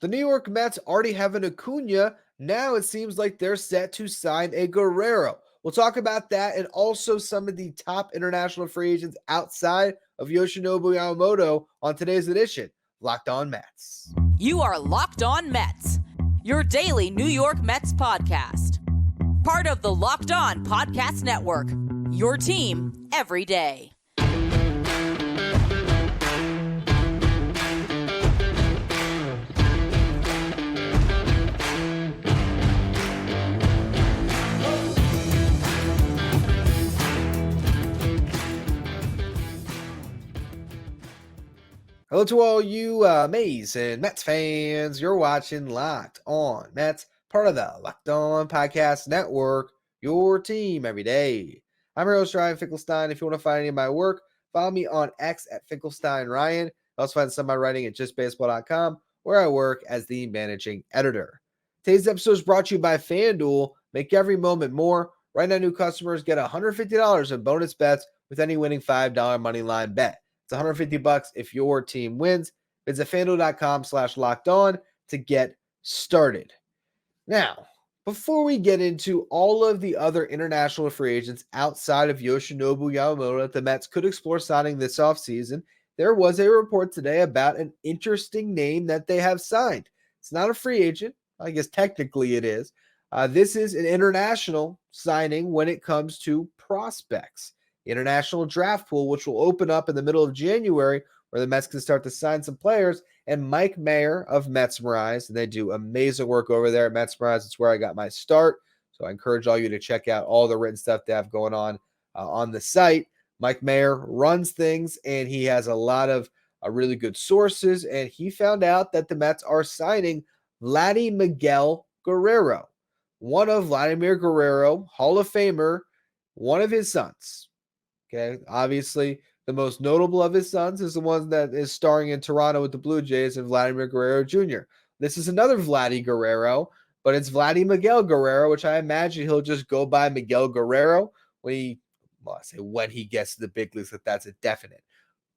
The New York Mets already have an Acuna. Now it seems like they're set to sign a Guerrero. We'll talk about that and also some of the top international free agents outside of Yoshinobu Yamamoto on today's edition, Locked On Mets. You are Locked On Mets, your daily New York Mets podcast. Part of the Locked On Podcast Network, your team every day. Hello to all you amazing Mets fans. You're watching Locked On Mets, part of the Locked On Podcast Network, your team every day. I'm your host, Ryan Finkelstein. If you want to find any of my work, follow me on X at FinkelsteinRyan. Also find some of my writing at justbaseball.com, where I work as the managing editor. Today's episode is brought to you by FanDuel. Make every moment more. Right now, new customers get $150 in bonus bets with any winning $5 moneyline bet. It's $150 if your team wins. Visit FanDuel.com/lockedon to get started. Now, before we get into all of the other international free agents outside of Yoshinobu Yamamoto that the Mets could explore signing this offseason, there was a report today about an interesting name that they have signed. It's not a free agent. I guess technically it is. This is an international signing when it comes to prospects. The international draft pool, which will open up in the middle of January, where the Mets can start to sign some players. And Mike Mayer of Metsmerize, and they do amazing work over there at Metsmerize. It's where I got my start. So I encourage all you to check out all the written stuff they have going on the site. Mike Mayer runs things, and he has a lot of really good sources. And he found out that the Mets are signing Vladi Miguel Guerrero, one of Vladimir Guerrero, Hall of Famer, one of his sons. Okay, obviously, the most notable of his sons is the one that is starring in Toronto with the Blue Jays and Vladimir Guerrero Jr. This is another Vladi Guerrero, but it's Vladi Miguel Guerrero, which I imagine he'll just go by Miguel Guerrero when he gets to the big leagues, if that's a definite.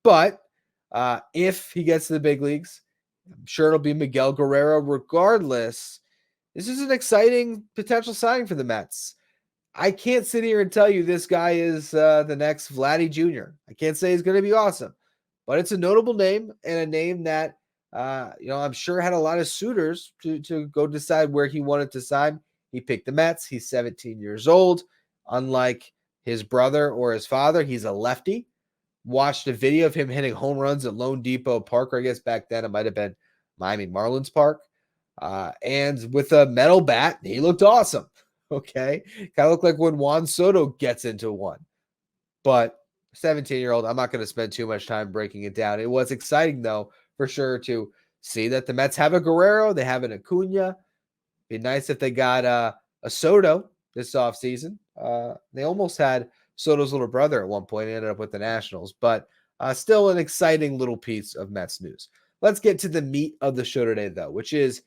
But if he gets to the big leagues, I'm sure it'll be Miguel Guerrero regardless. This is an exciting potential signing for the Mets. I can't sit here and tell you this guy is the next Vladdy Jr. I can't say he's going to be awesome, but it's a notable name and a name that, I'm sure had a lot of suitors to go decide where he wanted to sign. He picked the Mets. He's 17 years old. Unlike his brother or his father, he's a lefty. Watched a video of him hitting home runs at Lone Depot Park, or I guess back then it might have been Miami Marlins Park. And with a metal bat, he looked awesome. Okay, kind of look like when Juan Soto gets into one. But 17-year-old, I'm not going to spend too much time breaking it down. It was exciting, though, for sure, to see that the Mets have a Guerrero. They have an Acuna. Be nice if they got a Soto this offseason. They almost had Soto's little brother at one point. He ended up with the Nationals. But still an exciting little piece of Mets news. Let's get to the meat of the show today, though, which is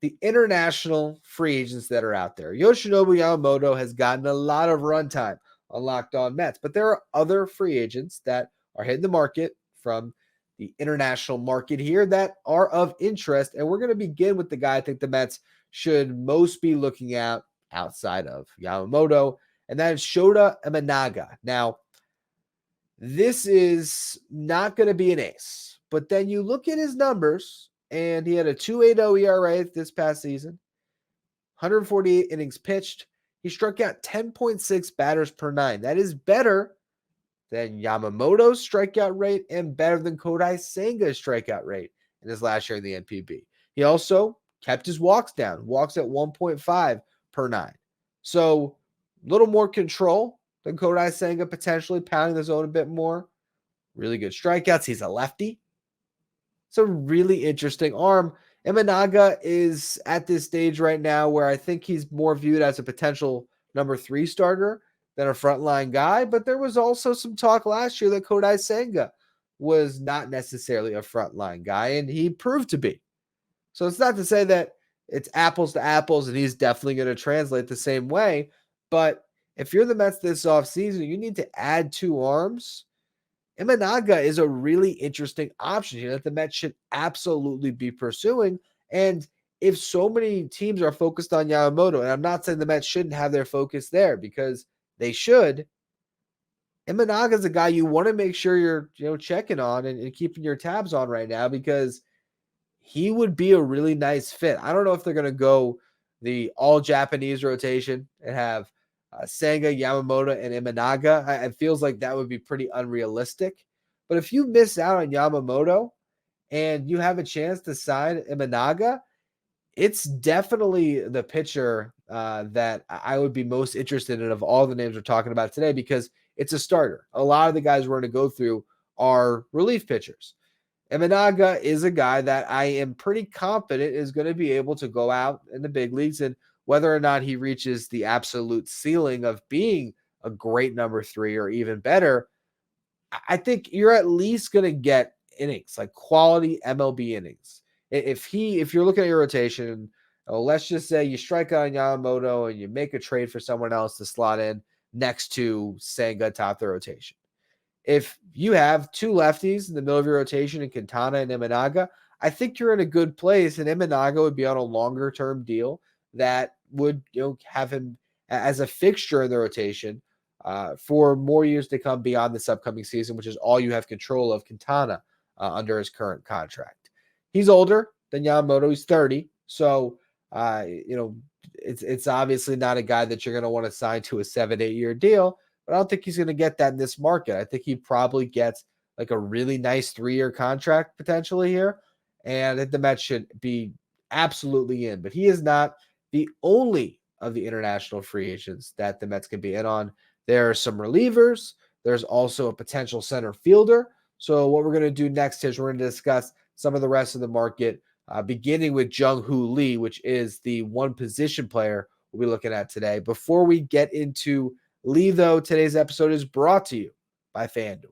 the international free agents that are out there. Yoshinobu Yamamoto has gotten a lot of runtime on Locked On Mets, but there are other free agents that are hitting the market from the international market here that are of interest, and we're going to begin with the guy I think the Mets should most be looking at outside of Yamamoto, and that is Shōta Imanaga. Now, this is not going to be an ace, but then you look at his numbers, and he had a 2.80 ERA this past season, 148 innings pitched. He struck out 10.6 batters per nine. That is better than Yamamoto's strikeout rate and better than Kodai Senga's strikeout rate in his last year in the NPB. He also kept his walks down, walks at 1.5 per nine. So a little more control than Kodai Senga, potentially pounding the zone a bit more. Really good strikeouts. He's a lefty. It's a really interesting arm. Imanaga is at this stage right now where I think he's more viewed as a potential number 3 starter than a frontline guy, but there was also some talk last year that Kodai Senga was not necessarily a frontline guy, and he proved to be. So it's not to say that it's apples to apples and he's definitely going to translate the same way, but if you're the Mets this offseason, you need to add 2 arms. Imanaga is a really interesting option here that the Mets should absolutely be pursuing. And if so many teams are focused on Yamamoto, and I'm not saying the Mets shouldn't have their focus there because they should, Imanaga is a guy you want to make sure you're checking on and keeping your tabs on right now because he would be a really nice fit. I don't know if they're going to go the all Japanese rotation and have Senga, Yamamoto, and Imanaga. It feels like that would be pretty unrealistic. But if you miss out on Yamamoto and you have a chance to sign Imanaga, it's definitely the pitcher that I would be most interested in of all the names we're talking about today because it's a starter. A lot of the guys we're going to go through are relief pitchers. Imanaga is a guy that I am pretty confident is going to be able to go out in the big leagues, and whether or not he reaches the absolute ceiling of being a great number 3 or even better, I think you're at least going to get innings, like quality MLB innings. If you're looking at your rotation, let's just say you strike out on Yamamoto and you make a trade for someone else to slot in next to Senga top the rotation. If you have 2 lefties in the middle of your rotation in Quintana and Imanaga, I think you're in a good place, and Imanaga would be on a longer-term deal that would have him as a fixture in the rotation for more years to come beyond this upcoming season, which is all you have control of Quintana under his current contract. He's older than Yamamoto. He's 30, so it's obviously not a guy that you're going to want to sign to a 7-8 year deal. But I don't think he's going to get that in this market. I think he probably gets like a really nice 3-year contract potentially here. And I think the Mets should be absolutely in. But he is not the only of the international free agents that the Mets can be in on. There are some relievers. There's also a potential center fielder. So what we're going to do next is we're going to discuss some of the rest of the market, beginning with Jung Lee, which is the one position player we'll be looking at today. Before we get into Lee, though, today's episode is brought to you by FanDuel.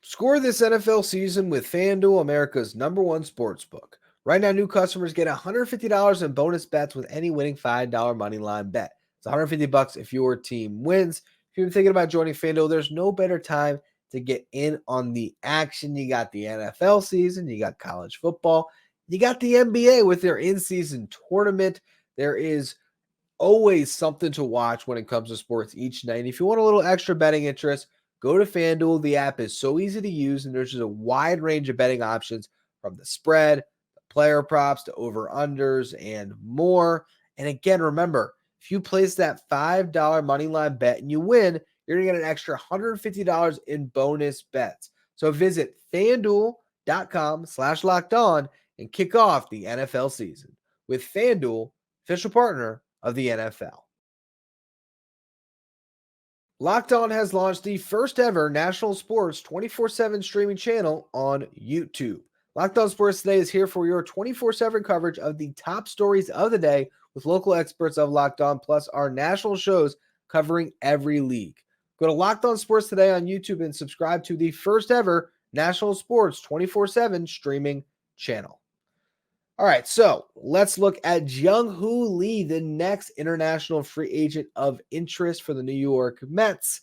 Score this NFL season with FanDuel, America's #1 sportsbook. Right now, new customers get $150 in bonus bets with any winning $5 moneyline bet. It's $150 if your team wins. If you're thinking about joining FanDuel, there's no better time to get in on the action. You got the NFL season, you got college football, you got the NBA with their in-season tournament. There is always something to watch when it comes to sports each night. And if you want a little extra betting interest, go to FanDuel. The app is so easy to use, and there's just a wide range of betting options from the spread, the player props, to over-unders, and more. And again, remember, if you place that $5 moneyline bet and you win, you're going to get an extra $150 in bonus bets. So visit FanDuel.com/lockedon and kick off the NFL season with FanDuel, official partner of the NFL. Locked On has launched the first ever national sports 24/7 streaming channel on YouTube. Locked On Sports Today is here for your 24/7 coverage of the top stories of the day with local experts of Locked On, plus our national shows covering every league. Go to Locked On Sports Today on YouTube and subscribe to the first ever national sports 24/7 streaming channel. All right, so let's look at Jung Lee, the next international free agent of interest for the New York Mets.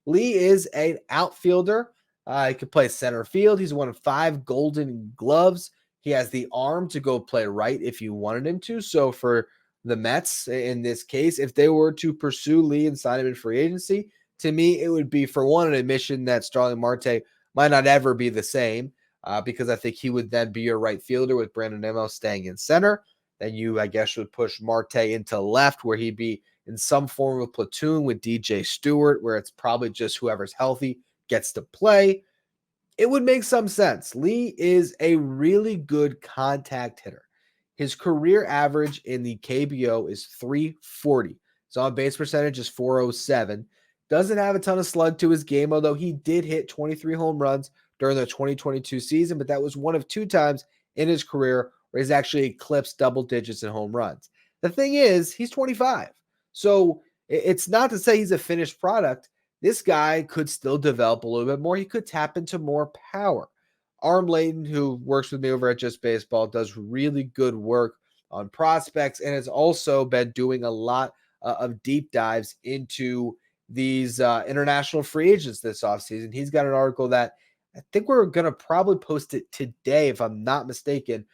Lee is an outfielder. He can play center field. He's won 5 Golden Gloves. He has the arm to go play right if you wanted him to. So for the Mets, in this case, if they were to pursue Lee and sign him in free agency, to me, it would be, for one, an admission that Starling Marte might not ever be the same. Because I think he would then be your right fielder with Brandon Nimmo staying in center. Then you, I guess, would push Marte into left where he'd be in some form of platoon with DJ Stewart, where it's probably just whoever's healthy gets to play. It would make some sense. Lee is a really good contact hitter. His career average in the KBO is .340. His on-base percentage is .407. Doesn't have a ton of slug to his game, although he did hit 23 home runs during the 2022 season, but that was one of 2 times in his career where he's actually eclipsed double digits in home runs. The thing is, he's 25. So it's not to say he's a finished product. This guy could still develop a little bit more. He could tap into more power. Arm Layton, who works with me over at Just Baseball, does really good work on prospects and has also been doing a lot of deep dives into these international free agents this offseason. He's got an article that I think we're going to probably post it today, if I'm not mistaken.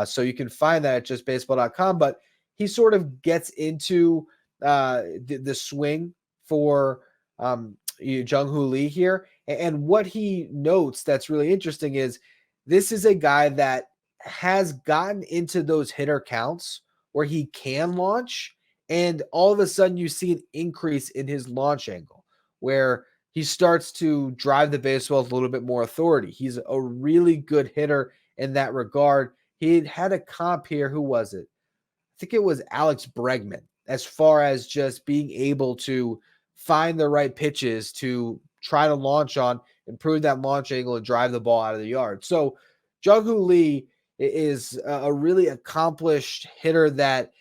So you can find that at justbaseball.com. But he sort of gets into the swing for Jung-Hoo Lee here. And what he notes that's really interesting is this is a guy that has gotten into those hitter counts where he can launch. And all of a sudden you see an increase in his launch angle where he starts to drive the baseball with a little bit more authority. He's a really good hitter in that regard. He had a comp here. Who was it? I think it was Alex Bregman, as far as just being able to find the right pitches to try to launch on, improve that launch angle, and drive the ball out of the yard. So Jung-Hoo Lee is a really accomplished hitter that,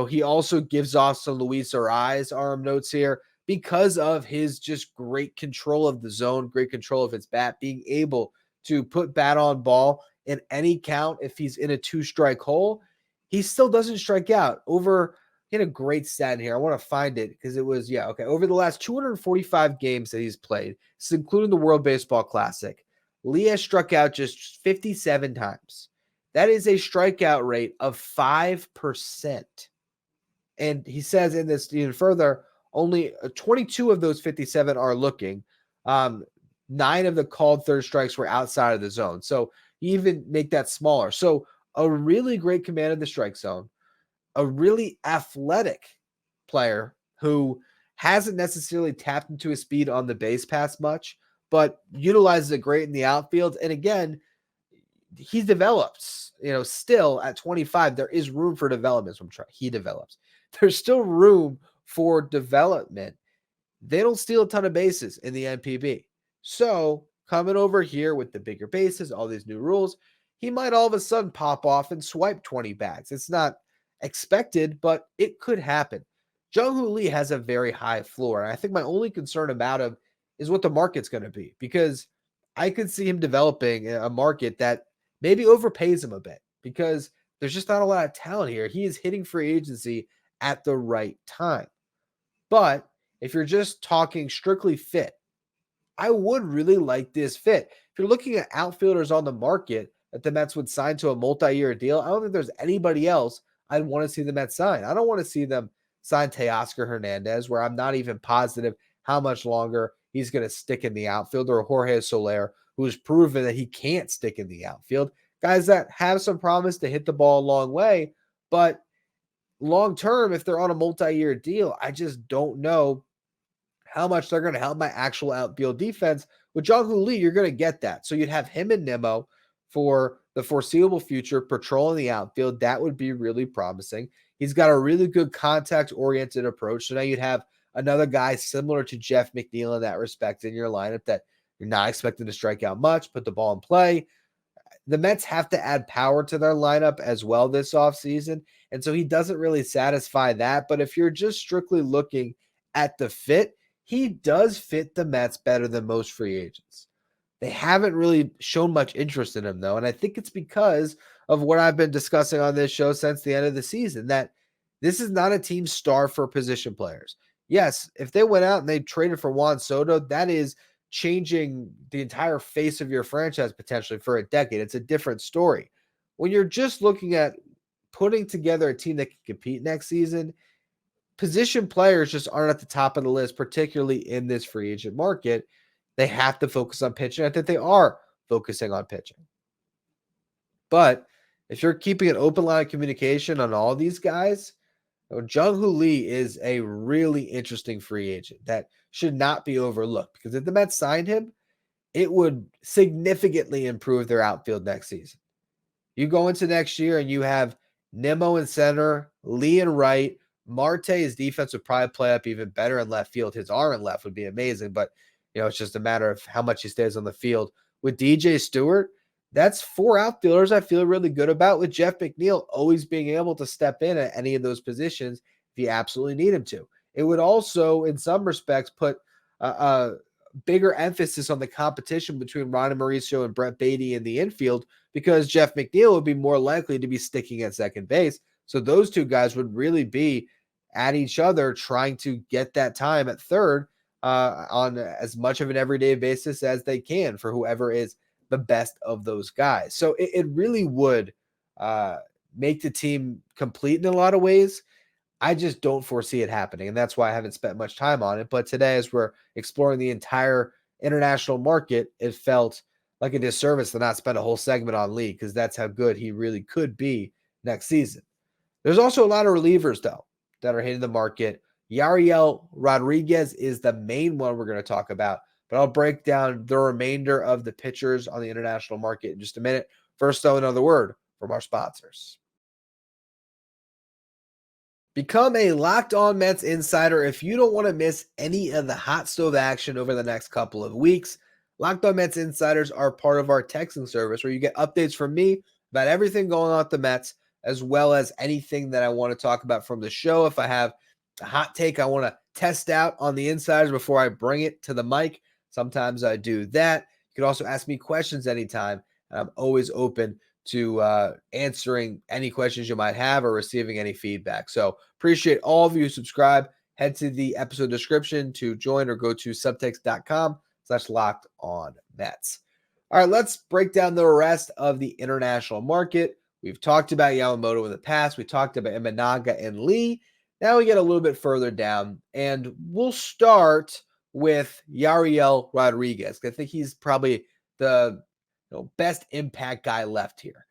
he also gives off some Luis Arraez arm notes here because of his just great control of the zone, great control of his bat, being able to put bat on ball in any count. If he's in a 2-strike hole, he still doesn't strike out. He had a great stat here. I want to find it because it was, over the last 245 games that he's played, this is including the World Baseball Classic, Lee has struck out just 57 times. That is a strikeout rate of 5%. And he says in this even further, only 22 of those 57 are looking. 9 of the called third strikes were outside of the zone. So you even make that smaller. So a really great command of the strike zone, a really athletic player who hasn't necessarily tapped into his speed on the base pass much, but utilizes it great in the outfield. And again, he develops, still at 25, there is room for development. He develops. There's still room for development. They don't steal a ton of bases in the NPB. So coming over here with the bigger bases, all these new rules, he might all of a sudden pop off and swipe 20 bags. It's not expected, but it could happen. Jung-Hoo Lee has a very high floor. And I think my only concern about him is what the market's going to be, because I could see him developing a market that maybe overpays him a bit because there's just not a lot of talent here. He is hitting free agency at the right time. But if you're just talking strictly fit, I would really like this fit. If you're looking at outfielders on the market that the Mets would sign to a multi-year deal, I don't think there's anybody else I'd want to see the Mets sign. I don't want to see them sign Teoscar Hernandez, where I'm not even positive how much longer he's going to stick in the outfield, or Jorge Soler, who's proven that he can't stick in the outfield. Guys that have some promise to hit the ball a long way, but long term, if they're on a multi-year deal, I just don't know how much they're going to help my actual outfield defense. With Jung-Hoo Lee, you're going to get that. So you'd have him and Nimmo for the foreseeable future patrolling the outfield. That would be really promising. He's got a really good contact-oriented approach. So now you'd have another guy similar to Jeff McNeil in that respect in your lineup that you're not expecting to strike out much, put the ball in play. The Mets have to add power to their lineup as well this offseason. And so he doesn't really satisfy that. But if you're just strictly looking at the fit, he does fit the Mets better than most free agents. They haven't really shown much interest in him, though. And I think it's because of what I've been discussing on this show since the end of the season, that this is not a team starved for position players. Yes, if they went out and they traded for Juan Soto, that is changing the entire face of your franchise potentially for a decade. It's a different story. When you're just looking at putting together a team that can compete next season, position players just aren't at the top of the list, particularly in this free agent market. They have to focus on pitching. I think they are focusing on pitching. But if you're keeping an open line of communication on all these guys, Jung-Hoo Lee is a really interesting free agent that should not be overlooked, because if the Mets signed him, it would significantly improve their outfield next season. You go into next year and you have Nimmo in center, Lee in right, Marte's defense would probably play up even better in left field. His arm in left would be amazing, but it's just a matter of how much he stays on the field. With DJ Stewart, that's 4 outfielders I feel really good about, with Jeff McNeil always being able to step in at any of those positions if you absolutely need him to. It would also, in some respects, put a bigger emphasis on the competition between Ron Mauricio and Brett Beatty in the infield, because Jeff McNeil would be more likely to be sticking at second base. So those two guys would really be at each other trying to get that time at third on as much of an everyday basis as they can for whoever is the best of those guys. So it really would make the team complete in a lot of ways. I just don't foresee it happening, and that's why I haven't spent much time on it. But today, as we're exploring the entire international market, it felt like a disservice to not spend a whole segment on Lee, because that's how good he really could be next season. There's also a lot of relievers, though, that are hitting the market. Yariel Rodriguez is the main one we're going to talk about, but I'll break down the remainder of the pitchers on the international market in just a minute. First, though, another word from our sponsors. Become a Locked On Mets insider if you don't want to miss any of the hot stove action over the next couple of weeks. Locked On Mets insiders are part of our texting service where you get updates from me about everything going on at the Mets, as well as anything that I want to talk about from the show. If I have a hot take I want to test out on the insiders before I bring it to the mic, sometimes I do that. You can also ask me questions anytime, and I'm always open to answering any questions you might have or receiving any feedback. So appreciate all of you who subscribe. Head to the episode description to join, or go to subtext.com/LockedOnMets. All right, let's break down the rest of the international market. We've talked about Yamamoto in the past. We talked about Imanaga and Lee. Now we get a little bit further down, and we'll start with Yariel Rodriguez. I think he's probably the best impact guy left here.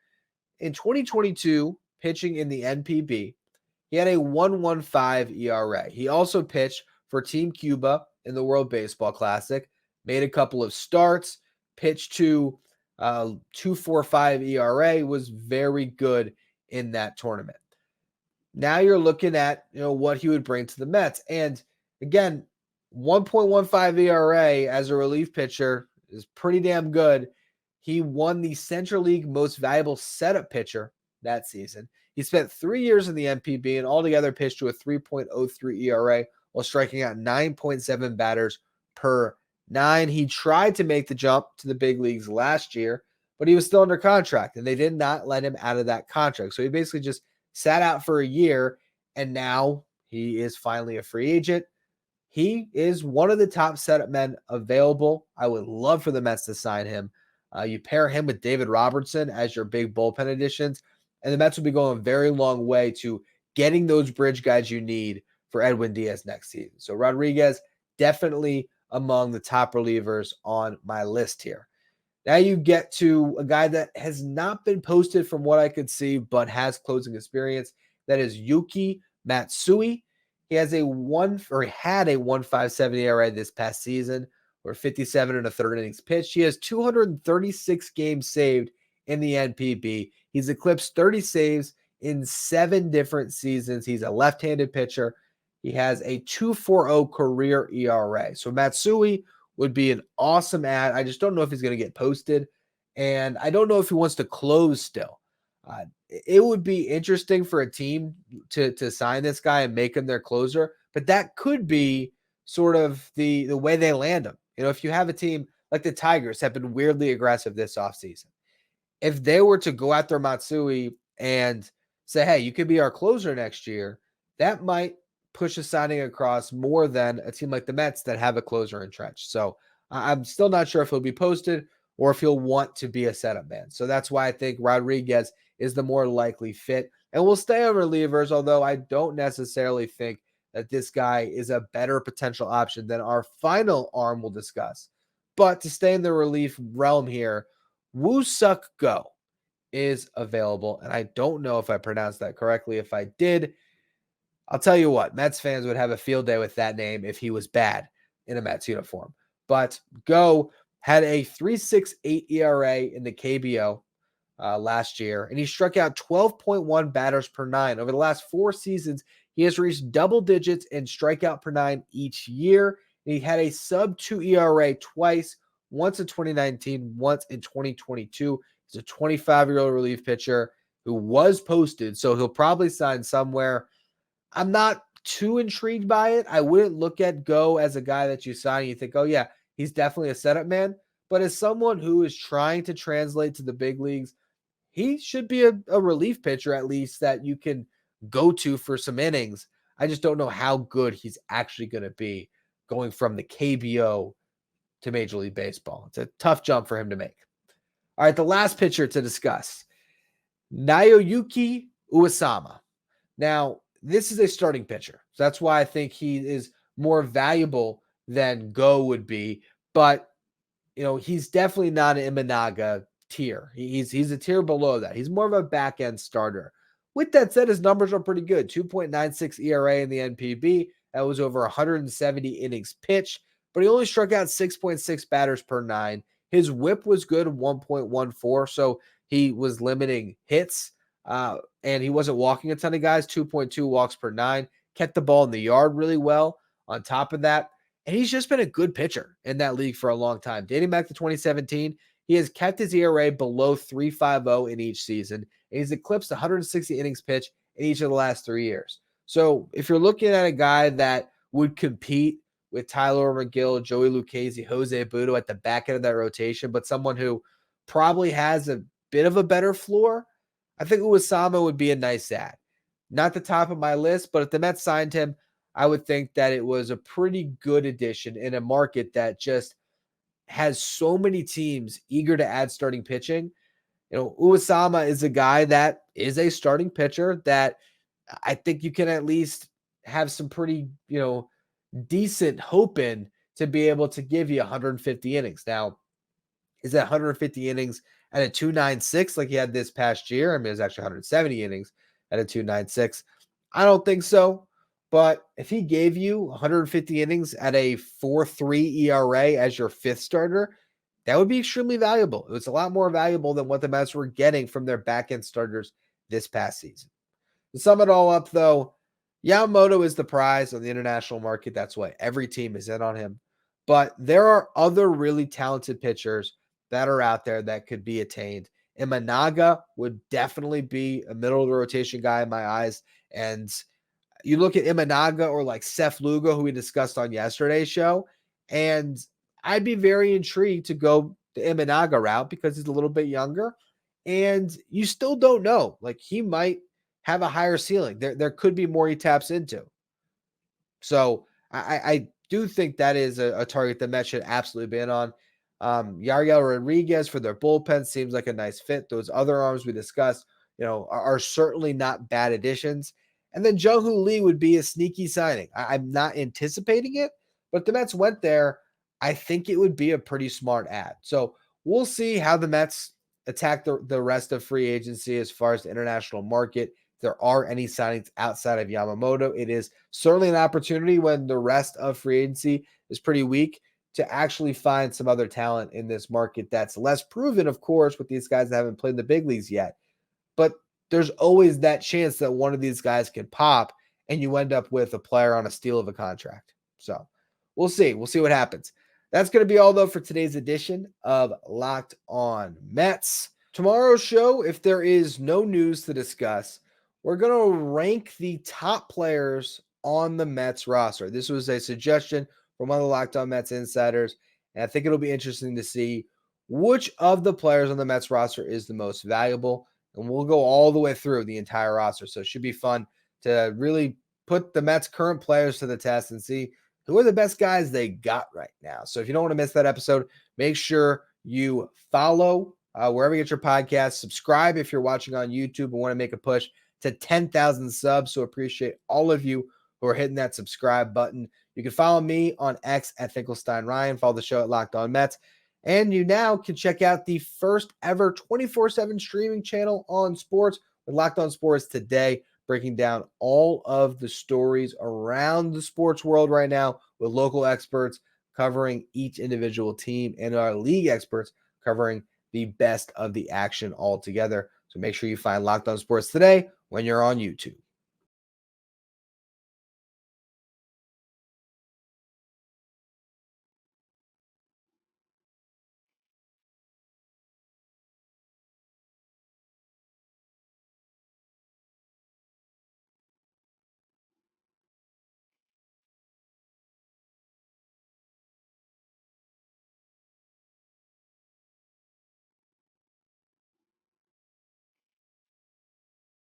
In 2022, pitching in the NPB, he had a 1.15 ERA. He also pitched for Team Cuba in the World Baseball Classic, made a couple of starts, pitched to 2.45 ERA, was very good in that tournament. Now you're looking at what he would bring to the Mets. And again, 1.15 ERA as a relief pitcher is pretty damn good. He won the Central League Most Valuable Setup Pitcher that season. He spent 3 years in the NPB and altogether pitched to a 3.03 ERA while striking out 9.7 batters per 9. He tried to make the jump to the big leagues last year, but he was still under contract, and they did not let him out of that contract. So he basically just sat out for a year, and now he is finally a free agent. He is one of the top setup men available. I would love for the Mets to sign him. You pair him with David Robertson as your big bullpen additions, and the Mets will be going a very long way to getting those bridge guys you need for Edwin Diaz next season. So Rodriguez, definitely among the top relievers on my list here. Now you get to a guy that has not been posted from what I could see, but has closing experience. That is Yuki Matsui. He has had a 1.57 ERA this past season, or 57 and a third innings pitched. He has 236 games saved in the NPB. He's eclipsed 30 saves in 7 different seasons. He's a left-handed pitcher. He has a 2.40 career ERA. So Matsui would be an awesome ad. I just don't know if he's going to get posted, and I don't know if he wants to close still. It would be interesting for a team to sign this guy and make him their closer, but that could be sort of the way they land him. If you have a team like the Tigers have been weirdly aggressive this offseason, if they were to go after Matsui and say, hey, you could be our closer next year, that might push a signing across more than a team like the Mets that have a closer entrenched. So I'm still not sure if he'll be posted or if he'll want to be a setup man. So that's why I think Rodriguez is the more likely fit. And we'll stay on relievers, although I don't necessarily think that this guy is a better potential option than our final arm we'll discuss. But to stay in the relief realm here, Woo Suk Go is available. And I don't know if I pronounced that correctly. If I did, I'll tell you what, Mets fans would have a field day with that name if he was bad in a Mets uniform. But Go had a 3.68 ERA in the KBO last year, and he struck out 12.1 batters per 9. Over the last 4 seasons, he has reached double digits in strikeout per 9 each year. And he had a sub-2 ERA twice, once in 2019, once in 2022. He's a 25-year-old relief pitcher who was posted, so he'll probably sign somewhere. I'm not too intrigued by it. I wouldn't look at Go as a guy that you sign and you think, oh yeah, he's definitely a setup man. But as someone who is trying to translate to the big leagues, he should be a relief pitcher at least that you can go to for some innings. I just don't know how good he's actually going to be going from the KBO to Major League Baseball. It's a tough jump for him to make. All right, the last pitcher to discuss, Naoyuki Uesama. Now, this is a starting pitcher. So that's why I think he is more valuable than Go would be. But, he's definitely not an Imanaga tier. He's a tier below that. He's more of a back-end starter. With that said, his numbers are pretty good. 2.96 ERA in the NPB. That was over 170 innings pitched. But he only struck out 6.6 batters per 9. His whip was good, 1.14. So he was limiting hits. And he wasn't walking a ton of guys, 2.2 walks per 9, kept the ball in the yard really well on top of that. And he's just been a good pitcher in that league for a long time. Dating back to 2017, he has kept his ERA below 3.50 in each season. And he's eclipsed 160 innings pitched in each of the last 3 years. So if you're looking at a guy that would compete with Tyler McGill, Joey Lucchesi, Jose Butto at the back end of that rotation, but someone who probably has a bit of a better floor, I think Uesama would be a nice add. Not the top of my list, but if the Mets signed him, I would think that it was a pretty good addition in a market that just has so many teams eager to add starting pitching. Uesama is a guy that is a starting pitcher that I think you can at least have some pretty, decent hope in to be able to give you 150 innings. Now, is that 150 innings at a 2.96 like he had this past year? I mean, it's actually 170 innings at a 2.96. I don't think so. But if he gave you 150 innings at a 4.3 ERA as your fifth starter, that would be extremely valuable. It was a lot more valuable than what the Mets were getting from their back-end starters this past season. To sum it all up, though, Yamamoto is the prize on the international market. That's why every team is in on him. But there are other really talented pitchers that are out there that could be attained. Imanaga would definitely be a middle of the rotation guy in my eyes. And you look at Imanaga or like Seth Lugo, who we discussed on yesterday's show, and I'd be very intrigued to go the Imanaga route because he's a little bit younger. And you still don't know. Like, he might have a higher ceiling. There could be more he taps into. So I do think that is a target the Mets should absolutely be in on. Yariel Rodriguez for their bullpen seems like a nice fit. Those other arms we discussed, are certainly not bad additions. And then Jung-Hoo Lee would be a sneaky signing. I'm not anticipating it, but if the Mets went there, I think it would be a pretty smart add. So we'll see how the Mets attack the rest of free agency as far as the international market. If there are any signings outside of Yamamoto, it is certainly an opportunity when the rest of free agency is pretty weak to actually find some other talent in this market that's less proven, of course, with these guys that haven't played in the big leagues yet. But there's always that chance that one of these guys can pop and you end up with a player on a steal of a contract. So we'll see. We'll see what happens. That's going to be all, though, for today's edition of Locked On Mets. Tomorrow's show, if there is no news to discuss, we're going to rank the top players on the Mets roster. This was a suggestion from one of the Locked On Mets insiders, and I think it'll be interesting to see which of the players on the Mets roster is the most valuable, and we'll go all the way through the entire roster. So it should be fun to really put the Mets' current players to the test and see who are the best guys they got right now. So if you don't want to miss that episode, make sure you follow wherever you get your podcast. Subscribe if you're watching on YouTube and want to make a push to 10,000 subs. So appreciate all of you who are hitting that subscribe button. You can follow me on X at Finkelstein Ryan. Follow the show at Locked On Mets. And you now can check out the first ever 24/7 streaming channel on sports with Locked On Sports Today, breaking down all of the stories around the sports world right now with local experts covering each individual team and our league experts covering the best of the action all together. So make sure you find Locked On Sports Today when you're on YouTube.